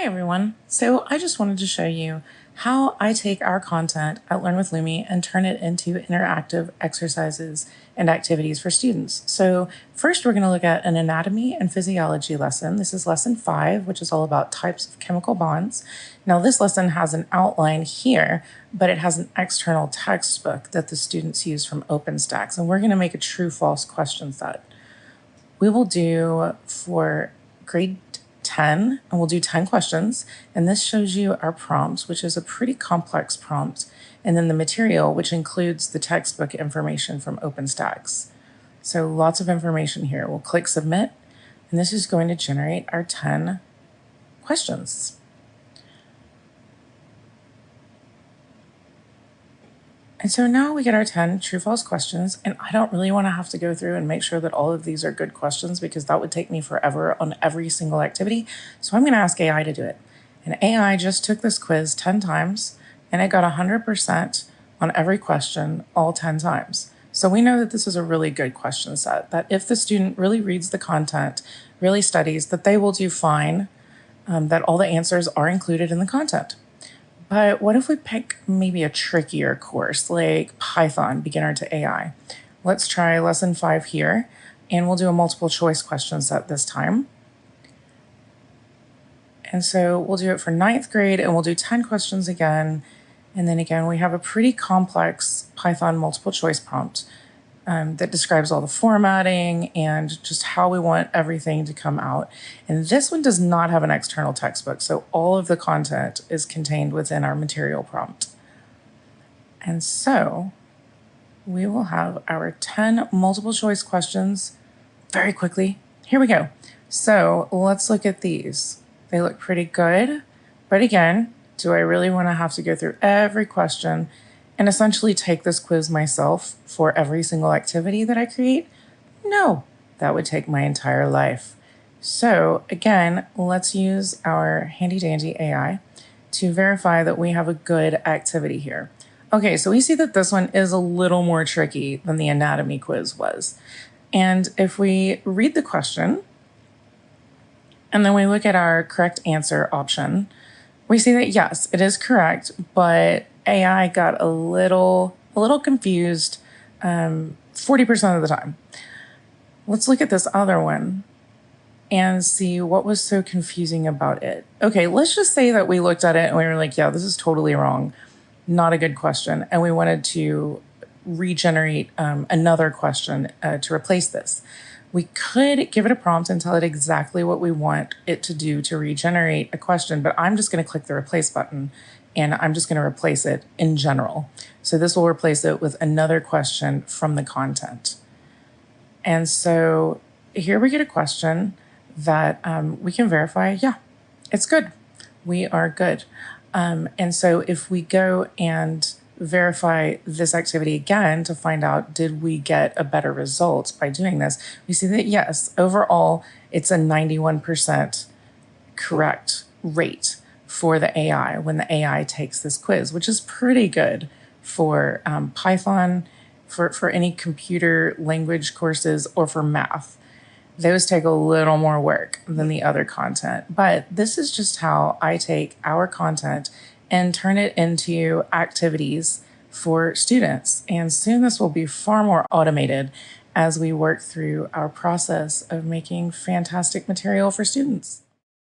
Hi everyone. So I just wanted to show you how I take our content at Learn with Lumi and turn it into interactive exercises and activities for students. So first we're going to look at an anatomy and physiology lesson. This is lesson 5, which is all about types of chemical bonds. Now this lesson has an outline here, but it has an external textbook that the students use from OpenStax, and we're going to make a true-false question set. We will do for grade 10, and we'll do 10 questions. And this shows you our prompts, which is a pretty complex prompt, and then the material, which includes the textbook information from OpenStax. So lots of information here. We'll click submit, and this is going to generate our 10 questions. And so now we get our 10 true-false questions, and I don't really want to have to go through and make sure that all of these are good questions because that would take me forever on every single activity. So I'm going to ask AI to do it. And AI just took this quiz 10 times, and it got 100% on every question all 10 times. So we know that this is a really good question set, that if the student really reads the content, really studies, that they will do fine, that all the answers are included in the content. But what if we pick maybe a trickier course like Python, beginner to AI? Let's try lesson 5 here, and we'll do a multiple choice question set this time. And so we'll do it for 9th grade, and we'll do 10 questions again. And then again, we have a pretty complex Python multiple choice prompt that describes all the formatting and just how we want everything to come out. And this one does not have an external textbook, so all of the content is contained within our material prompt. And so we will have our 10 multiple choice questions very quickly. Here we go. So let's look at these. They look pretty good, but again, do I really want to have to go through every question and essentially take this quiz myself for every single activity that I create? No, that would take my entire life. So again, let's use our handy dandy AI to verify that we have a good activity here. Okay, so we see that this one is a little more tricky than the anatomy quiz was. And if we read the question, and then we look at our correct answer option, we see that yes, it is correct, but AI got a little confused 40% of the time. Let's look at this other one and see what was so confusing about it. Okay, let's just say that we looked at it and we were like, yeah, this is totally wrong. Not a good question. And we wanted to regenerate another question to replace this. We could give it a prompt and tell it exactly what we want it to do to regenerate a question, but I'm just going to click the replace button and I'm just going to replace it in general. So this will replace it with another question from the content. And so here we get a question that we can verify, yeah, it's good. We are good. And so if we go and verify this activity again to find out, did we get a better result by doing this? We see that yes, overall, it's a 91% correct rate for the AI when the AI takes this quiz, which is pretty good for Python, for any computer language courses, or for math. Those take a little more work than the other content, but this is just how I take our content and turn it into activities for students. And soon this will be far more automated as we work through our process of making fantastic material for students.